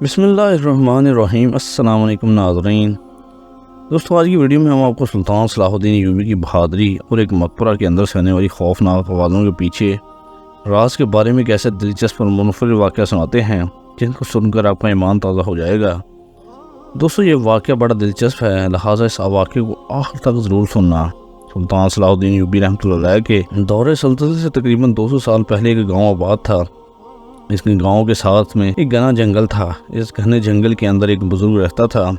بسم اللہ الرحمن الرحیم۔ السلام علیکم ناظرین۔ دوستو، آج کی ویڈیو میں ہم آپ کو سلطان صلاح الدین ایوبی کی بہادری اور ایک مقبرہ کے اندر سے آنے والی خوفناک آوازوں کے پیچھے راز کے بارے میں ایک ایسے دلچسپ اور منفرد واقعہ سناتے ہیں جن کو سن کر آپ کا ایمان تازہ ہو جائے گا۔ دوستو، یہ واقعہ بڑا دلچسپ ہے، لہٰذا اس واقعے کو آخر تک ضرور سننا۔ سلطان صلاح الدین ایوبی رحمۃ اللہ علیہ کے دور سلطنت سے تقریباً 200 سال پہلے ایک گاؤں آباد تھا۔ اس کے گاؤں کے ساتھ میں ایک گھنا جنگل تھا۔ اس گھنے جنگل کے اندر ایک بزرگ رہتا تھا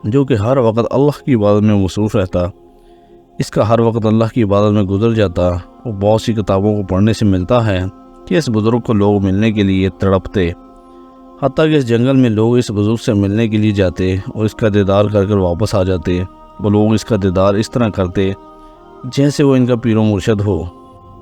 جو کہ ہر وقت اللہ کی عبادت میں مصروف رہتا۔ اس کا ہر وقت اللہ کی عبادت میں گزر جاتا۔ وہ بہت سی کتابوں کو پڑھنے سے ملتا ہے کہ اس بزرگ کو لوگ ملنے کے لیے تڑپتے، حتیٰ کہ اس جنگل میں لوگ اس بزرگ سے ملنے کے لیے جاتے اور اس کا دیدار کر کر واپس آ جاتے۔ وہ لوگ اس کا دیدار اس طرح کرتے جیسے وہ ان کا پیر و مرشد ہو۔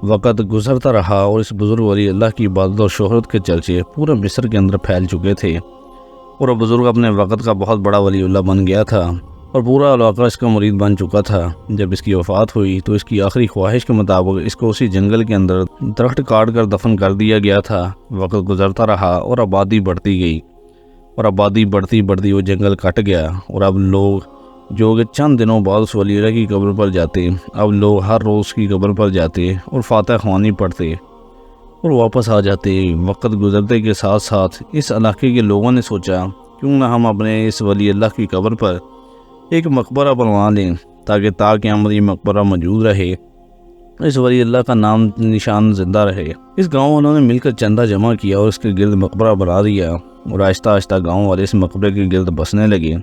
وقت گزرتا رہا اور اس بزرگ ولی اللہ کی عبادت اور شہرت کے چرچے پورے مصر کے اندر پھیل چکے تھے، اور وہ بزرگ اپنے وقت کا بہت بڑا ولی اللہ بن گیا تھا اور پورا علاقہ اس کا مرید بن چکا تھا۔ جب اس کی وفات ہوئی تو اس کی آخری خواہش کے مطابق اس کو اسی جنگل کے اندر درخت کاٹ کر دفن کر دیا گیا تھا۔ وقت گزرتا رہا اور آبادی بڑھتی گئی، اور آبادی بڑھتی بڑھتی وہ جنگل کٹ گیا، اور اب لوگ جو کہ چند دنوں بعد اس ولی اللہ کی قبر پر جاتے، اب لوگ ہر روز کی قبر پر جاتے اور فاتح خوانی پڑھتے اور واپس آ جاتے۔ وقت گزرتے کے ساتھ ساتھ اس علاقے کے لوگوں نے سوچا کیوں نہ ہم اپنے اس ولی اللہ کی قبر پر ایک مقبرہ بنوا لیں تاکہ قیامت یہ مقبرہ موجود رہے، اس ولی اللہ کا نام نشان زندہ رہے۔ اس گاؤں والوں نے مل کر چندہ جمع کیا اور اس کے گرد مقبرہ بنا دیا، اور آہستہ آہستہ گاؤں والے اس مقبرے کے گرد بسنے لگے،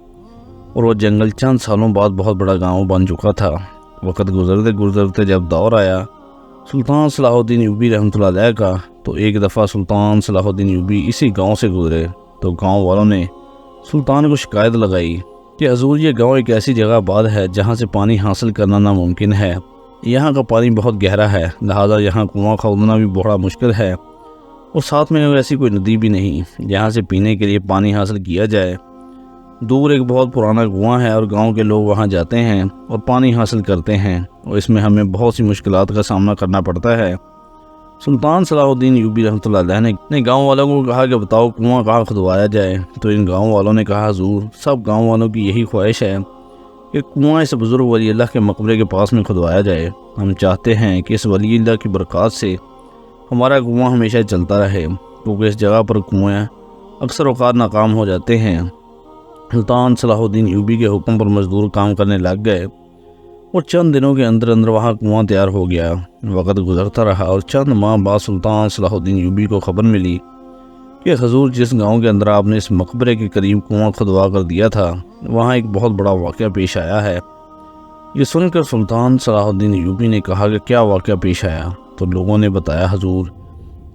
اور وہ جنگل چند سالوں بعد بہت بڑا گاؤں بن چکا تھا۔ وقت گزرتے گزرتے جب دور آیا سلطان صلاح الدین ایوبی رحمۃ اللہ علیہ کا، تو ایک دفعہ سلطان صلاح الدین ایوبی اسی گاؤں سے گزرے تو گاؤں والوں نے سلطان کو شکایت لگائی کہ حضور، یہ گاؤں ایک ایسی جگہ آباد ہے جہاں سے پانی حاصل کرنا ناممکن ہے۔ یہاں کا پانی بہت گہرا ہے، لہذا یہاں کنواں کھودنا بھی بڑا مشکل ہے، اور ساتھ میں ایسی کوئی ندی بھی نہیں جہاں سے پینے کے لیے پانی حاصل کیا جائے۔ دور ایک بہت پرانا کنواں ہے اور گاؤں کے لوگ وہاں جاتے ہیں اور پانی حاصل کرتے ہیں، اور اس میں ہمیں بہت سی مشکلات کا سامنا کرنا پڑتا ہے۔ سلطان صلاح الدین ایوبی رحمۃ اللہ علیہ نے گاؤں والوں کو کہا کہ بتاؤ کنواں کہاں کھدوایا جائے؟ تو ان گاؤں والوں نے کہا حضور، سب گاؤں والوں کی یہی خواہش ہے کہ کنواں اس بزرگ ولی اللہ کے مقبرے کے پاس میں کھدوایا جائے۔ ہم چاہتے ہیں کہ اس ولی اللہ کی برکات سے ہمارا کنواں ہمیشہ چلتا رہے، کیونکہ اس جگہ پر کنویں اکثر اوقات ناکام ہو جاتے ہیں۔ سلطان صلاح الدین ایوبی کے حکم پر مزدور کام کرنے لگ گئے، اور چند دنوں کے اندر اندر وہاں کنواں تیار ہو گیا۔ وقت گزرتا رہا اور چند ماہ بعد سلطان صلاح الدین ایوبی کو خبر ملی کہ حضور، جس گاؤں کے اندر آپ نے اس مقبرے کے قریب کنواں کھدوا کر دیا تھا، وہاں ایک بہت بڑا واقعہ پیش آیا ہے۔ یہ سن کر سلطان صلاح الدین ایوبی نے کہا کہ کیا واقعہ پیش آیا؟ تو لوگوں نے بتایا حضور،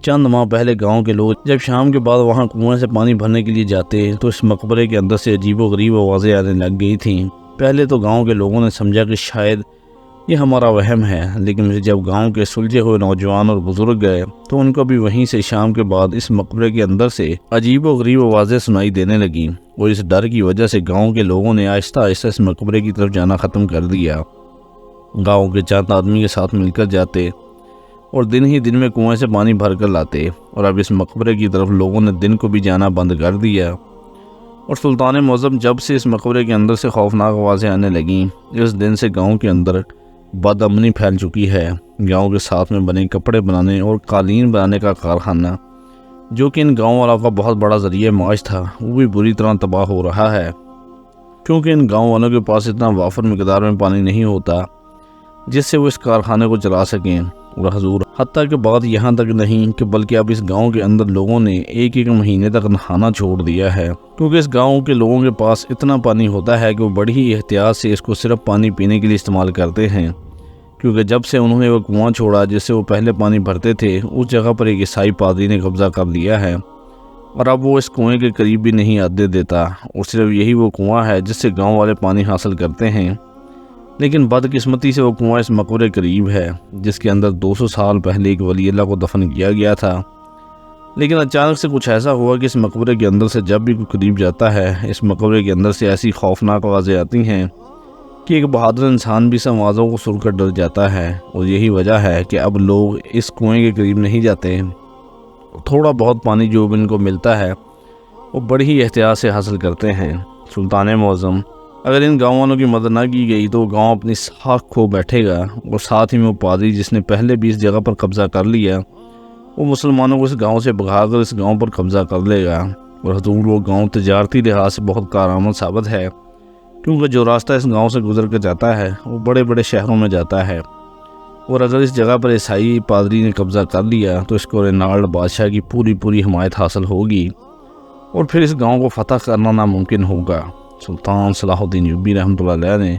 چند ماہ پہلے گاؤں کے لوگ جب شام کے بعد وہاں کنویں سے پانی بھرنے کے لیے جاتے تو اس مقبرے کے اندر سے عجیب و غریب آوازیں آنے لگ گئی تھیں۔ پہلے تو گاؤں کے لوگوں نے سمجھا کہ شاید یہ ہمارا وہم ہے، لیکن جب گاؤں کے سلجھے ہوئے نوجوان اور بزرگ گئے تو ان کو بھی وہیں سے شام کے بعد اس مقبرے کے اندر سے عجیب و غریب آوازیں سنائی دینے لگیں، اور اس ڈر کی وجہ سے گاؤں کے لوگوں نے آہستہ آہستہ اس مقبرے کی طرف جانا ختم کر دیا۔ گاؤں کے چند آدمی کے ساتھ مل کر جاتے اور دن ہی دن میں کنویں سے پانی بھر کر لاتے، اور اب اس مقبرے کی طرف لوگوں نے دن کو بھی جانا بند کر دیا۔ اور سلطان معظم جب سے اس مقبرے کے اندر سے خوفناک آوازیں آنے لگیں، اس دن سے گاؤں کے اندر بد امنی پھیل چکی ہے۔ گاؤں کے ساتھ میں بنے کپڑے بنانے اور قالین بنانے کا کارخانہ، جو کہ ان گاؤں والوں کا بہت بڑا ذریعہ معاش تھا، وہ بھی بری طرح تباہ ہو رہا ہے، کیونکہ ان گاؤں والوں کے پاس اتنا وافر مقدار میں پانی نہیں ہوتا جس سے وہ اس کارخانے کو چلا سکیں۔ اور حضور، حتیٰ کہ بات یہاں تک نہیں کہ بلکہ اب اس گاؤں کے اندر لوگوں نے ایک مہینے تک نہانا چھوڑ دیا ہے، کیونکہ اس گاؤں کے لوگوں کے پاس اتنا پانی ہوتا ہے کہ وہ بڑی ہی احتیاط سے اس کو صرف پانی پینے کے لیے استعمال کرتے ہیں، کیونکہ جب سے انہوں نے وہ کنواں چھوڑا جس سے وہ پہلے پانی بھرتے تھے، اس جگہ پر ایک عیسائی پادری نے قبضہ کر لیا ہے، اور اب وہ اس کنویں کے قریب بھی نہیں آنے دیتا، اور صرف یہی وہ کنواں ہے جس سے گاؤں والے پانی حاصل کرتے ہیں۔ لیکن بدقسمتی سے وہ کنواں اس مقبرے قریب ہے جس کے اندر 200 سال پہلے ایک ولی اللہ کو دفن کیا گیا تھا۔ لیکن اچانک سے کچھ ایسا ہوا کہ اس مقبرے کے اندر سے جب بھی کوئی قریب جاتا ہے، اس مقبرے کے اندر سے ایسی خوفناک آوازیں آتی ہیں کہ ایک بہادر انسان بھی اس آوازوں کو سن کر ڈر جاتا ہے، اور یہی وجہ ہے کہ اب لوگ اس کنویں کے قریب نہیں جاتے۔ تھوڑا بہت پانی جو ان کو ملتا ہے وہ بڑی ہی احتیاط سے حاصل کرتے ہیں۔ سلطان معظم، اگر ان گاؤں والوں کی مدد نہ کی گئی تو گاؤں اپنی ساکھ کھو بیٹھے گا، اور ساتھ ہی میں وہ پادری جس نے پہلے بھی اس جگہ پر قبضہ کر لیا، وہ مسلمانوں کو اس گاؤں سے بھگا کر اس گاؤں پر قبضہ کر لے گا۔ اور حضور وہ گاؤں تجارتی لحاظ سے بہت کارآمد ثابت ہے، کیونکہ جو راستہ اس گاؤں سے گزر کر جاتا ہے وہ بڑے بڑے شہروں میں جاتا ہے، اور اگر اس جگہ پر عیسائی پادری نے قبضہ کر لیا تو اس کو رینالڈ بادشاہ کی پوری حمایت حاصل ہوگی، اور پھر اس گاؤں کو فتح کرنا ناممکن ہوگا۔ سلطان صلاح الدین ایوبی رحمۃ اللہ علیہ نے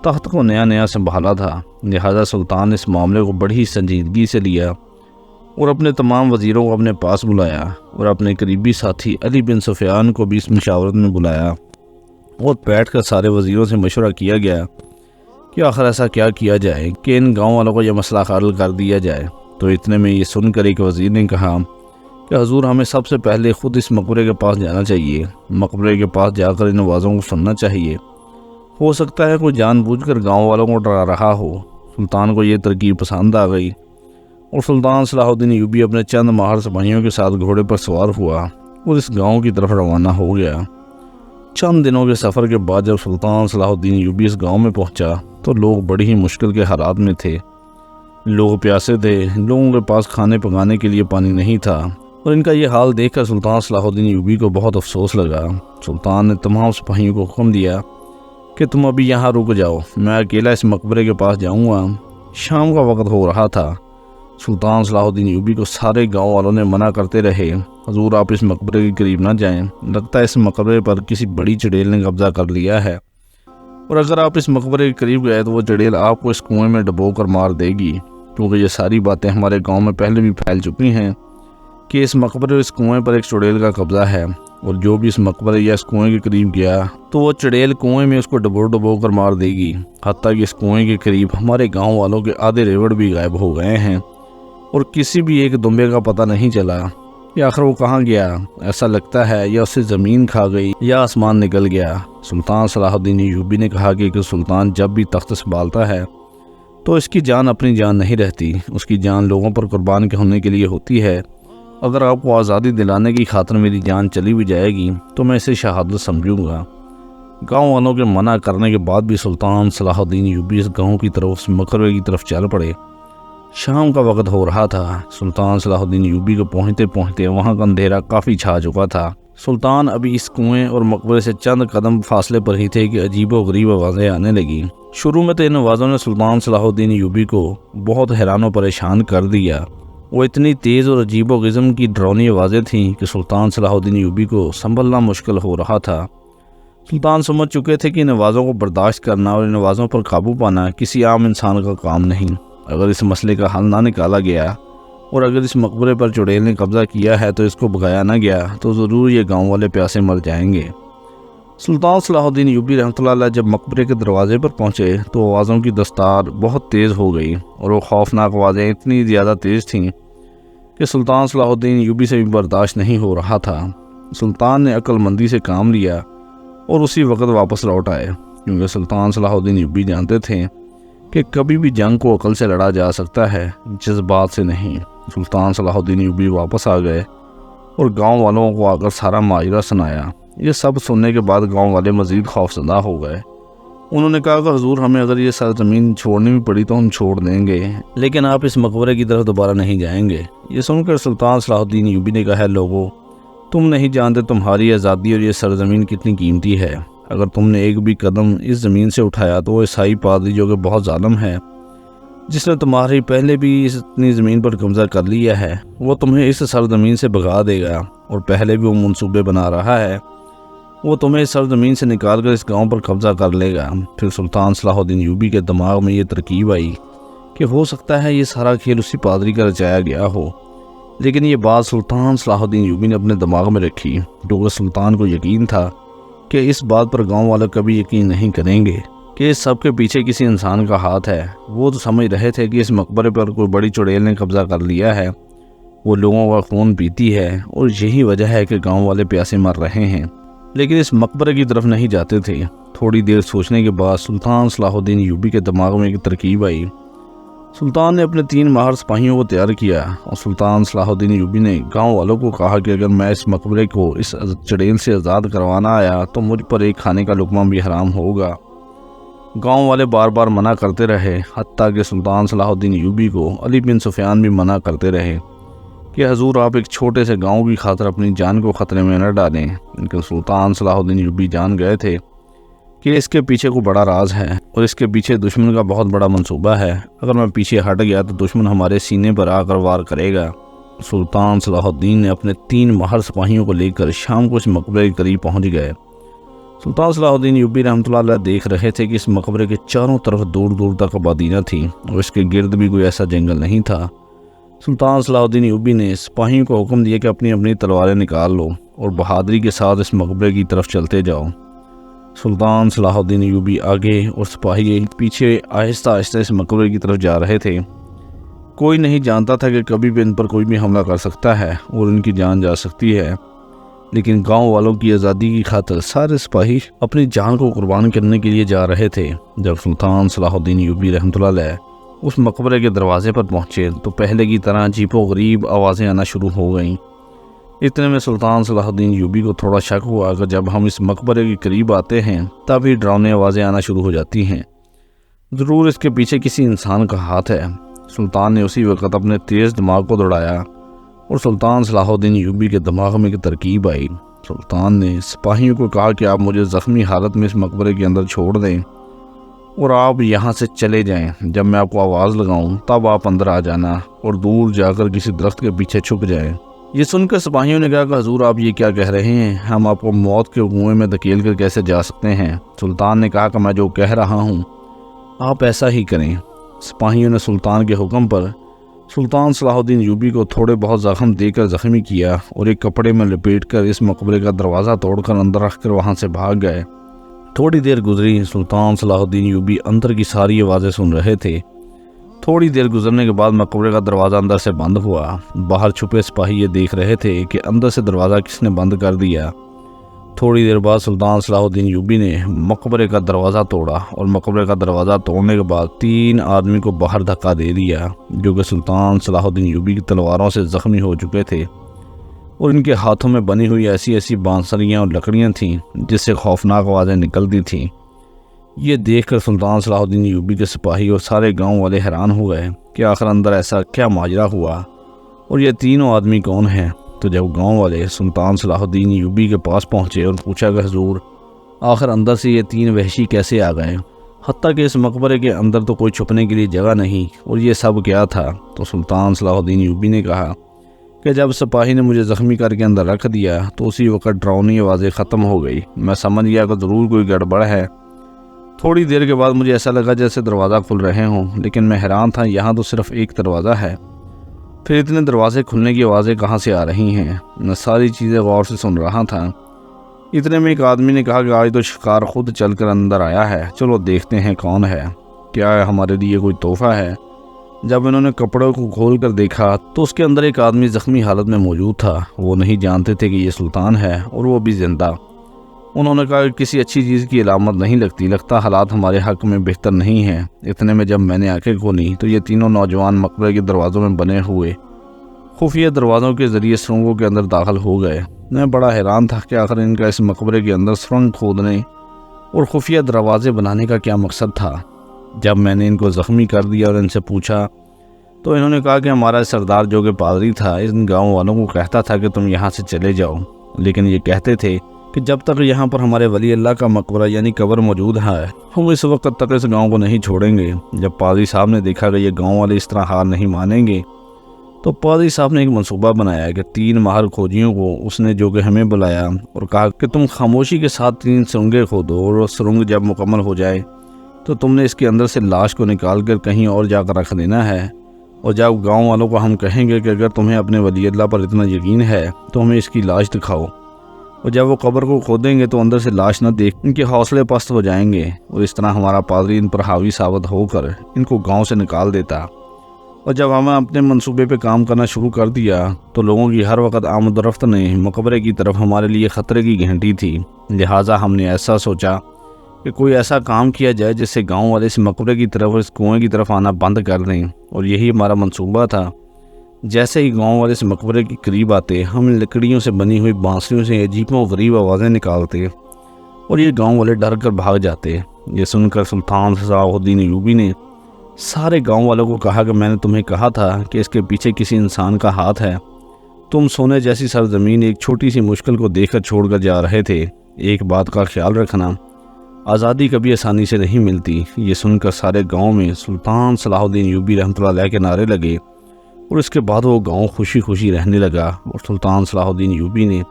تخت کو نیا سنبھالا تھا، لہذا سلطان نے اس معاملے کو بڑی سنجیدگی سے لیا اور اپنے تمام وزیروں کو اپنے پاس بلایا، اور اپنے قریبی ساتھی علی بن سفیان کو بھی اس مشاورت میں بلایا، اور بیٹھ کر سارے وزیروں سے مشورہ کیا گیا کہ آخر ایسا کیا کیا جائے کہ ان گاؤں والوں کو یہ مسئلہ حل کر دیا جائے۔ تو اتنے میں یہ سن کر ایک وزیر نے کہا کہ حضور، ہمیں سب سے پہلے خود اس مقبرے کے پاس جانا چاہیے، مقبرے کے پاس جا کر ان آوازوں کو سننا چاہیے، ہو سکتا ہے کوئی جان بوجھ کر گاؤں والوں کو ڈرا رہا ہو۔ سلطان کو یہ ترکیب پسند آ گئی، اور سلطان صلاح الدین ایوبی اپنے چند ماہر سپاہیوں کے ساتھ گھوڑے پر سوار ہوا اور اس گاؤں کی طرف روانہ ہو گیا۔ چند دنوں کے سفر کے بعد جب سلطان صلاح الدین ایوبی اس گاؤں میں پہنچا تو لوگ بڑی ہی مشکل کے حالات میں تھے، لوگ پیاسے تھے، لوگوں کے پاس کھانے پکانے کے لیے پانی نہیں تھا، اور ان کا یہ حال دیکھ کر سلطان صلاح الدین ایوبی کو بہت افسوس لگا۔ سلطان نے تمام سپاہیوں کو حکم دیا کہ تم ابھی یہاں رک جاؤ، میں اکیلا اس مقبرے کے پاس جاؤں گا۔ شام کا وقت ہو رہا تھا، سلطان صلاح الدین ایوبی کو سارے گاؤں والوں نے منع کرتے رہے، حضور آپ اس مقبرے کے قریب نہ جائیں، لگتا ہے اس مقبرے پر کسی بڑی چڑیل نے قبضہ کر لیا ہے، اور اگر آپ اس مقبرے کے قریب گئے تو وہ چڑیل آپ کو اس کنویں میں ڈبو کر مار دے گی، کیونکہ یہ ساری باتیں ہمارے گاؤں میں پہلے بھی پھیل چکی ہیں کہ اس مقبرے اور اس کنویں پر ایک چڑیل کا قبضہ ہے، اور جو بھی اس مقبرے یا اس کنویں کے قریب گیا تو وہ چڑیل کنویں میں اس کو ڈبو کر مار دے گی، حتیٰ کہ اس کنویں کے قریب ہمارے گاؤں والوں کے آدھے ریوڑ بھی غائب ہو گئے ہیں، اور کسی بھی ایک دمبے کا پتہ نہیں چلا کہ آخر وہ کہاں گیا۔ ایسا لگتا ہے یا اسے زمین کھا گئی یا آسمان نکل گیا۔ سلطان صلاح الدین ایوبی نے کہا کہ سلطان جب بھی تخت سنبھالتا ہے تو اس کی جان اپنی جان نہیں رہتی، اس کی جان لوگوں پر قربان ہونے کے لیے ہوتی ہے۔ اگر آپ کو آزادی دلانے کی خاطر میری جان چلی بھی جائے گی تو میں اسے شہادت سمجھوں گا۔ گاؤں والوں کے منع کرنے کے بعد بھی سلطان صلاح الدین ایوبی اس گاؤں کی طرف، اس مقبرے کی طرف چل پڑے۔ شام کا وقت ہو رہا تھا، سلطان صلاح الدین ایوبی کو پہنچتے وہاں کا اندھیرا کافی چھا چکا تھا۔ سلطان ابھی اس کنویں اور مقبرے سے چند قدم فاصلے پر ہی تھے کہ عجیب و غریب آوازیں آنے لگیں۔ شروع میں تو ان آوازوں نے سلطان صلاح الدین ایوبی کو بہت حیران و پریشان کر دیا۔ وہ اتنی تیز اور عجیب و غزم کی ڈراؤنی آوازیں تھیں کہ سلطان صلاح الدین ایوبی کو سنبھلنا مشکل ہو رہا تھا۔ سلطان سمجھ چکے تھے کہ ان آوازوں کو برداشت کرنا اور ان آوازوں پر قابو پانا کسی عام انسان کا کام نہیں۔ اگر اس مسئلے کا حل نہ نکالا گیا اور اگر اس مقبرے پر چڑیل نے قبضہ کیا ہے تو اس کو بھگایا نہ گیا تو ضرور یہ گاؤں والے پیاسے مر جائیں گے۔ سلطان صلاح الدین ایوبی رحمۃ اللہ علیہ جب مقبرے کے دروازے پر پہنچے تو آوازوں کی دستار بہت تیز ہو گئی، اور وہ خوفناک آوازیں اتنی زیادہ تیز تھیں کہ سلطان صلاح الدین ایوبی سے بھی برداشت نہیں ہو رہا تھا۔ سلطان نے عقل مندی سے کام لیا اور اسی وقت واپس لوٹ آئے، کیونکہ سلطان صلاح الدین ایوبی جانتے تھے کہ کبھی بھی جنگ کو عقل سے لڑا جا سکتا ہے، جذبات سے نہیں۔ سلطان صلاح الدین ایوبی واپس آ گئے اور گاؤں والوں کو آ کر سارا ماجرا سنایا۔ یہ سب سننے کے بعد گاؤں والے مزید خوفزدہ ہو گئے۔ انہوں نے کہا کہ حضور، ہمیں اگر یہ سرزمین چھوڑنی بھی پڑی تو ہم چھوڑ دیں گے، لیکن آپ اس مقبرے کی طرف دوبارہ نہیں جائیں گے۔ یہ سن کر سلطان صلاح الدین ایوبی نے کہا، لوگو، تم نہیں جانتے تمہاری آزادی اور یہ سرزمین کتنی قیمتی ہے۔ اگر تم نے ایک بھی قدم اس زمین سے اٹھایا تو وہ عیسائی پادری جو کہ بہت ظالم ہے، جس نے تمہاری پہلے بھی اتنی زمین پر قبضہ کر لیا ہے، وہ تمہیں اس سرزمین سے بھگا دے گا، اور پہلے بھی وہ منصوبے بنا رہا ہے، وہ تمہیں اس سرزمین سے نکال کر اس گاؤں پر قبضہ کر لے گا۔ پھر سلطان صلاح الدین ایوبی کے دماغ میں یہ ترکیب آئی کہ ہو سکتا ہے یہ سارا کھیل اسی پادری کا رچایا گیا ہو، لیکن یہ بات سلطان صلاح الدین ایوبی نے اپنے دماغ میں رکھی، کیونکہ سلطان کو یقین تھا کہ اس بات پر گاؤں والے کبھی یقین نہیں کریں گے کہ اس سب کے پیچھے کسی انسان کا ہاتھ ہے۔ وہ تو سمجھ رہے تھے کہ اس مقبرے پر کوئی بڑی چڑیل نے قبضہ کر لیا ہے، وہ لوگوں کا خون پیتی ہے، اور یہی وجہ ہے کہ گاؤں والے پیاسے مر رہے ہیں، لیکن اس مقبرے کی طرف نہیں جاتے تھے۔ تھوڑی دیر سوچنے کے بعد سلطان صلاح الدین ایوبی کے دماغ میں ایک ترکیب آئی۔ سلطان نے اپنے 3 ماہر سپاہیوں کو تیار کیا اور سلطان صلاح الدین ایوبی نے گاؤں والوں کو کہا کہ اگر میں اس مقبرے کو اس چڑیل سے آزاد کروانا آیا تو مجھ پر ایک کھانے کا لقمہ بھی حرام ہوگا۔ گاؤں والے بار بار منع کرتے رہے، حتیٰ کہ سلطان صلاح الدین ایوبی کو علی بن سفیان بھی منع کرتے رہے کہ حضور آپ ایک چھوٹے سے گاؤں کی خاطر اپنی جان کو خطرے میں نہ ڈالیں، لیکن سلطان صلاح الدین ایوبی جان گئے تھے کہ اس کے پیچھے کوئی بڑا راز ہے اور اس کے پیچھے دشمن کا بہت بڑا منصوبہ ہے۔ اگر میں پیچھے ہٹ گیا تو دشمن ہمارے سینے پر آ کر وار کرے گا۔ سلطان صلاح الدین نے اپنے 3 ماہر سپاہیوں کو لے کر شام کو اس مقبرے کے قریب پہنچ گئے۔ سلطان صلاح الدین ایوبی رحمۃ اللہ علیہ دیکھ رہے تھے کہ اس مقبرے کے چاروں طرف دور دور تک آبادی نہ تھی اور اس کے گرد بھی کوئی ایسا جنگل نہیں تھا۔ سلطان صلاح الدین ایوبی نے سپاہیوں کو حکم دیا کہ اپنی اپنی تلواریں نکال لو اور بہادری کے ساتھ اس مقبرے کی طرف چلتے جاؤ۔ سلطان صلاح الدین ایوبی آگے اور سپاہی پیچھے آہستہ آہستہ اس مقبرے کی طرف جا رہے تھے۔ کوئی نہیں جانتا تھا کہ کبھی بھی ان پر کوئی بھی حملہ کر سکتا ہے اور ان کی جان جا سکتی ہے، لیکن گاؤں والوں کی آزادی کی خاطر سارے سپاہی اپنی جان کو قربان کرنے کے لیے جا رہے تھے۔ جب سلطان صلاح الدین ایوبی رحمۃ اللہ علیہ اس مقبرے کے دروازے پر پہنچے تو پہلے کی طرح عجیب و غریب آوازیں آنا شروع ہو گئیں۔ اتنے میں سلطان صلاح الدین ایوبی کو تھوڑا شک ہوا کہ جب ہم اس مقبرے کے قریب آتے ہیں تب ہی ڈراؤنی آوازیں آنا شروع ہو جاتی ہیں، ضرور اس کے پیچھے کسی انسان کا ہاتھ ہے۔ سلطان نے اسی وقت اپنے تیز دماغ کو دوڑایا اور سلطان صلاح الدین ایوبی کے دماغ میں ایک ترکیب آئی۔ سلطان نے سپاہیوں کو کہا کہ آپ مجھے زخمی حالت میں اس مقبرے کے اندر چھوڑ دیں اور آپ یہاں سے چلے جائیں۔ جب میں آپ کو آواز لگاؤں تب آپ اندر آ جانا اور دور جا کر کسی درخت کے پیچھے چھپ جائیں۔ یہ سن کر سپاہیوں نے کہا کہ حضور آپ یہ کیا کہہ رہے ہیں، ہم آپ کو موت کے کنویں میں دھکیل کر کیسے جا سکتے ہیں؟ سلطان نے کہا کہ میں جو کہہ رہا ہوں آپ ایسا ہی کریں۔ سپاہیوں نے سلطان کے حکم پر سلطان صلاح الدین ایوبی کو تھوڑے بہت زخم دے کر زخمی کیا اور ایک کپڑے میں لپیٹ کر اس مقبرے کا دروازہ توڑ کر اندر رکھ کر وہاں سے بھاگ گئے۔ تھوڑی دیر گزری، سلطان صلاح الدین ایوبی اندر کی ساری آوازیں سن رہے تھے۔ تھوڑی دیر گزرنے کے بعد مقبرے کا دروازہ اندر سے بند ہوا۔ باہر چھپے سپاہی یہ دیکھ رہے تھے کہ اندر سے دروازہ کس نے بند کر دیا۔ تھوڑی دیر بعد سلطان صلاح الدین ایوبی نے مقبرے کا دروازہ توڑا اور مقبرے کا دروازہ توڑنے کے بعد 3 آدمی کو باہر دھکا دے دیا جو کہ سلطان صلاح الدین ایوبی کی تلواروں سے زخمی ہو چکے تھے اور ان کے ہاتھوں میں بنی ہوئی ایسی ایسی بانسریاں اور لکڑیاں تھیں جس سے خوفناک آوازیں نکلتی تھیں۔ یہ دیکھ کر سلطان صلاح الدین ایوبی کے سپاہی اور سارے گاؤں والے حیران ہو گئے کہ آخر اندر ایسا کیا ماجرا ہوا اور یہ تینوں آدمی کون ہیں۔ تو جب گاؤں والے سلطان صلاح الدین ایوبی کے پاس پہنچے اور پوچھا کہ حضور آخر اندر سے یہ 3 وحشی کیسے آ گئے، حتیٰ کہ اس مقبرے کے اندر تو کوئی چھپنے کے لیے جگہ نہیں، اور یہ سب کیا تھا؟ تو سلطان صلاح الدین ایوبی نے کہا کہ جب سپاہی نے مجھے زخمی کر کے اندر رکھ دیا تو اسی وقت ڈراؤنی آوازیں ختم ہو گئی۔ میں سمجھ گیا کہ ضرور کوئی گڑبڑ ہے۔ تھوڑی دیر کے بعد مجھے ایسا لگا جیسے دروازہ کھل رہے ہوں، لیکن میں حیران تھا یہاں تو صرف ایک دروازہ ہے، پھر اتنے دروازے کھلنے کی آوازیں کہاں سے آ رہی ہیں؟ میں ساری چیزیں غور سے سن رہا تھا۔ اتنے میں ایک آدمی نے کہا کہ آج تو شکار خود چل کر اندر آیا ہے، چلو دیکھتے ہیں کون ہے، کیا ہمارے لیے کوئی تحفہ ہے؟ جب انہوں نے کپڑوں کو کھول کر دیکھا تو اس کے اندر ایک آدمی زخمی حالت میں موجود تھا۔ وہ نہیں جانتے تھے کہ یہ سلطان ہے اور وہ بھی زندہ۔ انہوں نے کہا کہ کسی اچھی چیز کی علامت نہیں لگتا حالات ہمارے حق میں بہتر نہیں ہیں۔ اتنے میں جب میں نے آنکھیں کھولی تو یہ تینوں نوجوان مقبرے کے دروازوں میں بنے ہوئے خفیہ دروازوں کے ذریعے سرنگوں کے اندر داخل ہو گئے۔ میں بڑا حیران تھا کہ آخر ان کا اس مقبرے کے اندر سرنگ کھودنے اور خفیہ دروازے بنانے کا کیا مقصد تھا۔ جب میں نے ان کو زخمی کر دیا اور ان سے پوچھا تو انہوں نے کہا کہ ہمارا سردار جو کہ پادری تھا ان گاؤں والوں کو کہتا تھا کہ تم یہاں سے چلے جاؤ، لیکن یہ کہتے تھے کہ جب تک یہاں پر ہمارے ولی اللہ کا مقبرہ یعنی قبر موجود ہے ہم اس وقت تک اس گاؤں کو نہیں چھوڑیں گے۔ جب پادری صاحب نے دیکھا کہ یہ گاؤں والے اس طرح ہار نہیں مانیں گے تو پادری صاحب نے ایک منصوبہ بنایا کہ 3 ماہر کھوجیوں کو اس نے جو کہ ہمیں بلایا اور کہا کہ تم خاموشی کے ساتھ 3 سرنگیں کھودو اور وہ سرنگ جب مکمل ہو جائے تو تم نے اس کے اندر سے لاش کو نکال کر کہیں اور جا کر رکھ دینا ہے، اور جب گاؤں والوں کو ہم کہیں گے کہ اگر تمہیں اپنے ولی اللہ پر اتنا یقین ہے تو ہمیں اس کی لاش دکھاؤ، اور جب وہ قبر کو کھودیں گے تو اندر سے لاش نہ دیکھ ان کے حوصلے پست ہو جائیں گے، اور اس طرح ہمارا پادری ان پر حاوی ثابت ہو کر ان کو گاؤں سے نکال دیتا۔ اور جب ہمیں اپنے منصوبے پہ کام کرنا شروع کر دیا تو لوگوں کی ہر وقت آمد و رفت نے مقبرے کی طرف ہمارے لیے خطرے کی گھنٹی تھی، لہٰذا ہم نے ایسا سوچا کہ کوئی ایسا کام کیا جائے جس سے گاؤں والے اس مقبرے کی طرف اور اس کنویں کی طرف آنا بند کر دیں، اور یہی ہمارا منصوبہ تھا۔ جیسے ہی گاؤں والے اس مقبرے کے قریب آتے، ہم لکڑیوں سے بنی ہوئی بانسریوں سے عجیب و غریب آوازیں نکالتے اور یہ گاؤں والے ڈر کر بھاگ جاتے۔ یہ سن کر سلطان صلاح الدین ایوبی نے سارے گاؤں والوں کو کہا کہ میں نے تمہیں کہا تھا کہ اس کے پیچھے کسی انسان کا ہاتھ ہے۔ تم سونے جیسی سرزمین ایک چھوٹی سی مشکل کو دیکھ کر چھوڑ کر جا رہے تھے۔ ایک بات کا خیال رکھنا، آزادی کبھی آسانی سے نہیں ملتی۔ یہ سن کر سارے گاؤں میں سلطان صلاح الدین ایوبی رحمۃ اللہ علیہ کے نعرے لگے، اور اس کے بعد وہ گاؤں خوشی خوشی رہنے لگا، اور سلطان صلاح الدین ایوبی نے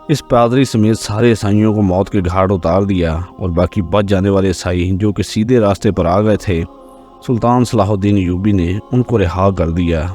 اس پادری سمیت سارے عیسائیوں کو موت کے گھاٹ اتار دیا، اور باقی بچ جانے والے عیسائی جو کہ سیدھے راستے پر آ گئے تھے، سلطان صلاح الدین ایوبی نے ان کو رہا کر دیا۔